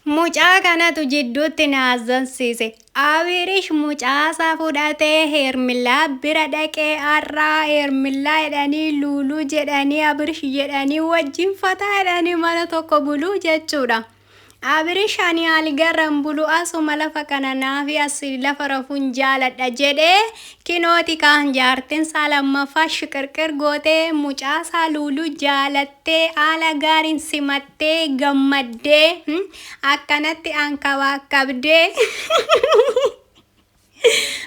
Mucaa kanatu jidduutti na haasofsiise. Abirish mucaasaa fudhatee Heermillaa bira dhaqee har'aa Heermillaa jedhanii Luuluu jedhanii Abirish jedhanii wajjin fataa jedhanii mana tokko buluu jechuudha. Abirish ani algarran bulu asuma lafa kana naafi as lafa rafuun jaaladha jedhee kinooti kaan jaartin isaa lammaffaa shiqirqir gootee mucaasaa Luuluu jaalattee haala gaariin simattee gammaddee akkanatti ankabaakabdee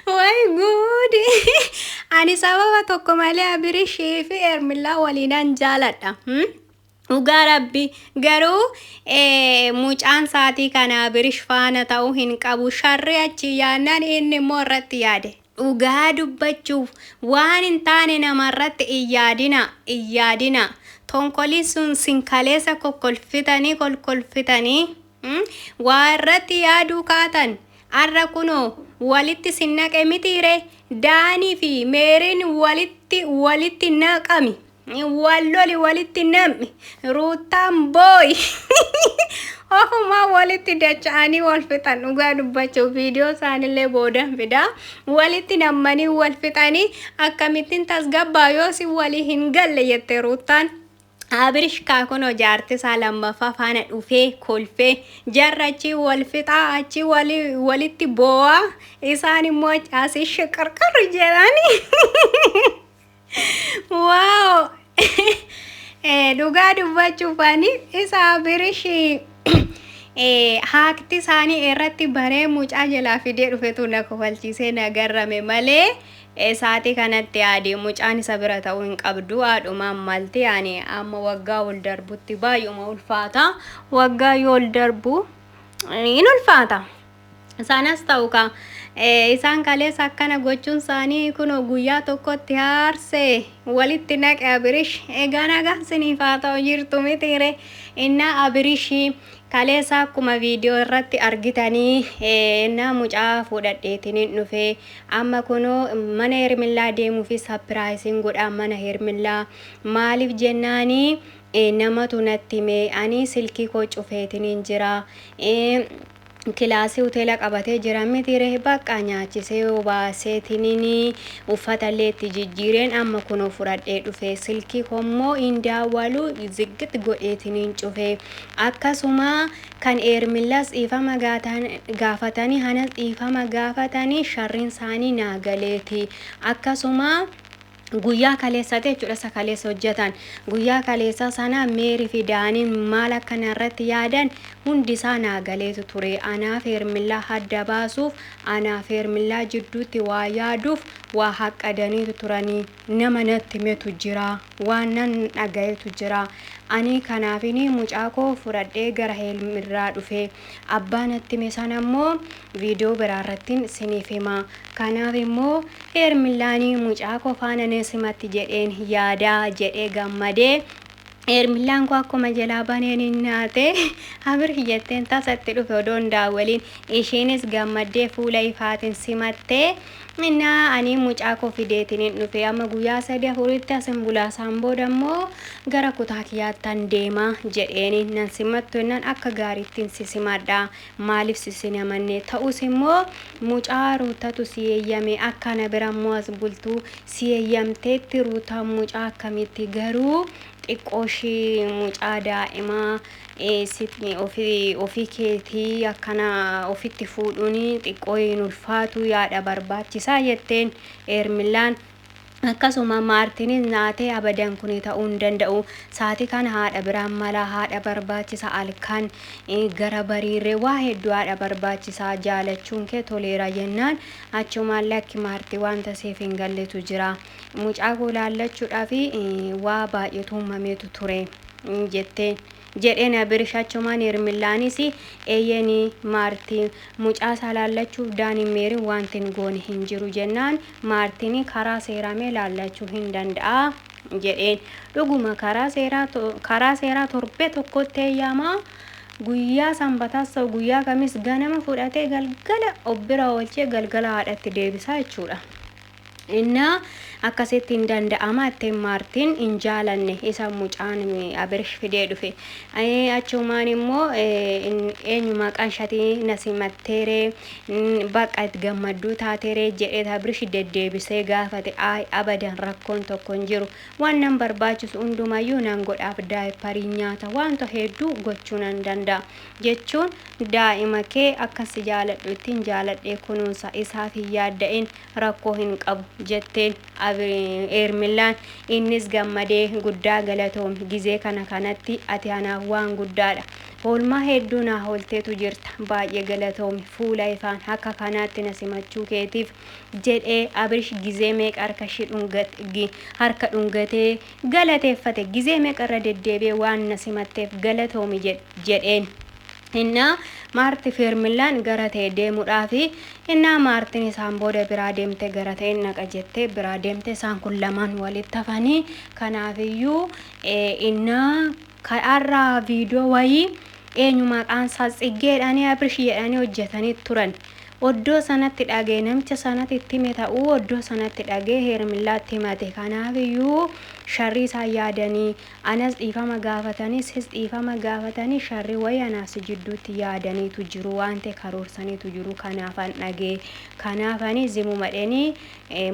way guudi ani sababa tokko malee Abirishii fi Heermillaa waliinan jaaladha. Dhugaa rabbi garuu mucaan saatii kana Abirish faana ta'uu hin qabu. Sharri achi yaannaan inni immoo irratti yaade. Dhugaa dubbachuuf waan hin taane namarratti iyyaadina. Tonkoliin sun sinkaleessa kolkolfitanii waa irratti yaaduu kaatan. Arra kunoo walitti sinnaqe mitiire Daanii fi Meeriin walitti naqami. Walloli walitti namni Ruutaan booy ofuma walitti dacha'anii wal fixan. Dhugaa dubbachuuf viidiyoo isaanillee boodan fida. Walitti nammanii wal fixanii akkamittiin tasgabbaa yoo si walii hin galle jette Ruutaan. Abirish kaakunoo jaarti isaa lammaffaa faana dhufee kolfee jarrachi wal fixaa achi walitti boo'aa isaan immoo asii shiqarqarri jedhanii. Wow! Dhugaa dubbachuuf ani isa Abirish haakti isaanii irratti baree mucaa jalaa fidee dhufetu na kofalchiisee na garrame malee saatii kanatti yaade mucaan isa bira ta'uu hin qabdu. Haadhumaan malti yaani amma waggaa ol darbutti baay'uma ulfaata. Waggaa yoo ol darbu hin ulfaata. Sanas ta'u ka isaan kaleessa akkana gochuun isaanii kun guyyaa tokkotti haarsee walitti naqe Abirish egaa nagaan siniif haa ta'u jirtu mitiire. Inna Abirish kaleessa akkuma viidiyoo irratti argitanii inna mucaa fudhadheetiin dhufee amma kunoo mana Heermillaa deemuufi sapiraayisiin godha mana Heermillaa. Maaliif jennaanii namatu natti hime ani silkii koo cufeetiin jira. Kilaasii hoteela qabatee jira mitiire bakka nyaachisee obaaseetiin uffatallee itti jijjiireen amma kunoo fudhadhee dhufee silkii kommoo indaawwalu ziggit godheetiin cufee akkasuma kan Heermillaas dhiifama gaafatanii hanas dhiifama gaafatanii sharriin isaanii naagaleeti. Akkasuma guyyaa kaleessa jechuudha isa kaleessa hojjetan guyyaa kaleessa sana Meerii fi Daaniin maal akkana irratti yaadan hundi isaa naagaleetu ture. Anaaf Heermillaa adda baasuuf anaaf Heermillaa jidduutti waa yaaduuf waa haqqadaniitu turanii. Nama natti himetu jira waan nan dhagayetu jira. Ani kanaafini mucaa koo fudhadhee gara Heermillaa dhufee abbaa natti hime sana immoo viidiyoo biraarrattiin siniif hima. Kanaaf immoo Heermillaanii mucaa koo faana simatti jedheen yaadaa jedhee gammadee Heermillaan koo akkuma jalaa baneen hin naate Abirish jetteen tasatti dhufe odoon daawwaliin ishiinis gammaddee fuula ifaatiin simattee inna ani mucaa koo fideetiin dhufe amma guyyaa 3-4tti asin bulaasaan booda immoo gara kutaa kiyyaattan deema jedheeni nan simattu innan akka gaariittiin si simadha. Maaliif si sinamanne ta'us immoo mucaa Ruutatu si eeyyame akkana bira immoo as bultuu si eeyyamteetti Ruutaan mucaa akkamitti garuu xiqqooshii mucaa daa'imaa ofii keetii akkana ofitti fuudhuun xiqqoo hin ulfaatu yaada barbaachisaa jetteen Heermillaan. Akkasuma Maartiinis naatee abadan kun ta'uu hin danda'u. Saatii kana haadha biraan mala haadha barbaachisa alkaan gara bariirree waa hedduu haadha barbaachisaa jaalachuun kee toleera jennaan achumaan lakki Maartii wanta seef hin galletu jira. Mucaa koo laallachuudhaaf waa baay'eetu uumameetu ture jetteen. jedheen Abirish achumaan Heermillaanis eeyyanii Maartiin mucaa salaallachuuf Daanii Meerii wantin goone hin jiru jennaan Maartiin karaa seeramee laallachuu hin danda'a jedheen. Dhuguma karaa seeraa torbee tokkotti eeyyamaa guyyaa sanbataas ta'u guyyaa kamis ganama fudhatee galgala obbira oolchee galgala haadhatti deebisaa jechuudha. Inna akkasitti hin danda'ama itti Maartiin hin jaalanne isa mucaan Abirish fidee dhufe. Achumaan immoo eenyu maqaan shatii na simatteeree bakka itti gammadduu taateeree jedhee Abirish deddeebisee gaafate abadan rakkoon tokko hin jiru. Waan nan barbaachisu hundumayyuu nan godhaaf daayiparii nyaata wanta hedduu gochuu nan danda'a jechuun daa'ima kee akkas jaaladhu ittiin jaaladhee kunuunsa isaaf hin yaadda'in rakkoo hin qabu jetteen Ermilaan innis gammadee guddaa galatoom gizee kanatti ati anaaf waan guddaadha. Oolmaa hedduu naa oolteetu jirta baay'ee galatoomi fuula ifaan akka kanaatti na simachuu keetiif jedhee Abirish gizee meeqa harka dhungatee galateeffate gizee meeqarra deddeebi'ee waan na simatteef galatoomi jedheen. Inna Maarti Ermilaan gara ta'e deemuudhaafi inna Maartiin isaan booda biraa deemte gara ta'e naqa jettee biraa deemte isaan kun lamaan walitti hafanii kanaafiyyuu inna kaarraa viidiyoo wayii eenyu maqaan isaa Tsiggeedhaanii Abirish jedhanii hojjetanii turan. Oddoo sanatti dhagee namicha sanatti itti hime ta'uu oddoo sanatti dhagee Ermilaatti himate kanaafiyyuu sharrii isaa yaadanii anas dhiifama gaafatanii sis dhiifama gaafatanii sharrii wayii anaas jidduutti yaadaniitu jiru waan ta'e karoorsaniitu jiru kanaafan dhagee kanaafanii zimu madhanii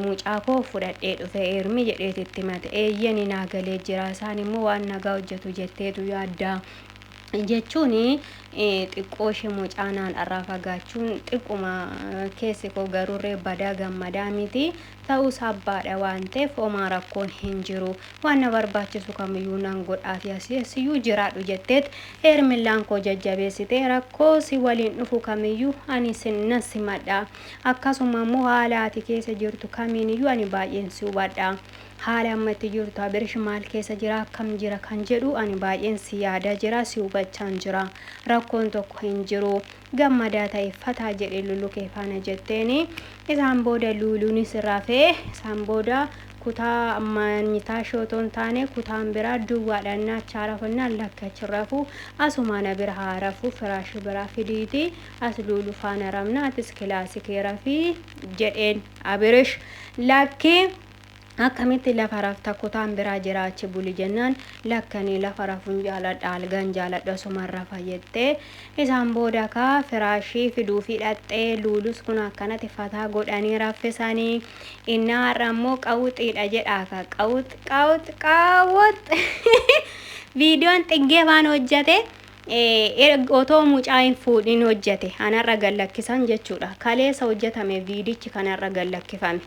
mucaa koo fudhadhee dhufe Ermi jedheetitti himate eeyyani naagalee jira isaan immoo waan nagaa hojjetu jetteetu yaaddaa jechuun xiqqoo ishee mucaanaan irraa fagaachuun xiqquma keessi koo garuurree badaa gammadaa miti ta'us abbaadha waan ta'eef homaa rakkoon hin jiru waan na barbaachisu kamiyyuu nan godhaafi asiyyuu jiraadhu jetteet Ermilaan koo jajjabeessite rakkoo si waliin dhufu kamiyyuu ani nan simadha akkasuma immoo haala ati keessa jirtu kamiiniyyuu ani baay'een si hubadha. Haala ammatti jirtu Abirish maal keessa jira akkam jira kan jedhu ani baay'een si yaada jira si hubachaan jira rakkoon tokko hin jiru gammadaa ta'e fataa jedhe lulu kee faana jetteeni isaan booda luluunis rafee isaan booda kutaa manyitaa shootoon taane kutaan biraa duwwaadhaan naachaa rafannaan lakkachi rafu asumaan bira haa rafu firaashi biraa fidiiti as lulu faana ramna atis kilaasikee rafii jedheen Abirish lakkii akkamitti lafa rafta kutaan biraa jiraachi buli jennaan lakkanii lafa rafuun jaaladha algaan jaaladha sumaan rafa jettee isaan booda kaa firaashii fiduu fi dhaxxee luulus kun akkanatti fataa godhanii raffisanii innaa har'a immoo qawuxiidha jedhaa qawut viidiyoon xiggee waan hojjate otoo mucaa hin fuudhin hojjate anarra gallakkisan jechuudha kaleessa hojjetame viidichi kanarra gallakkifame.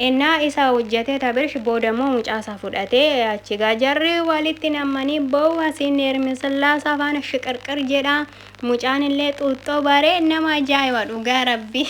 Inna isa hojjate Abirish booda immoo mucaasaa fudhatee achi gajarri walitti namanii boo'u asiin Ermisillaasaa faana shiqirqir jedha mucaan illee xuuxxoo baree nama ajaa'iba dhugaa rabbi.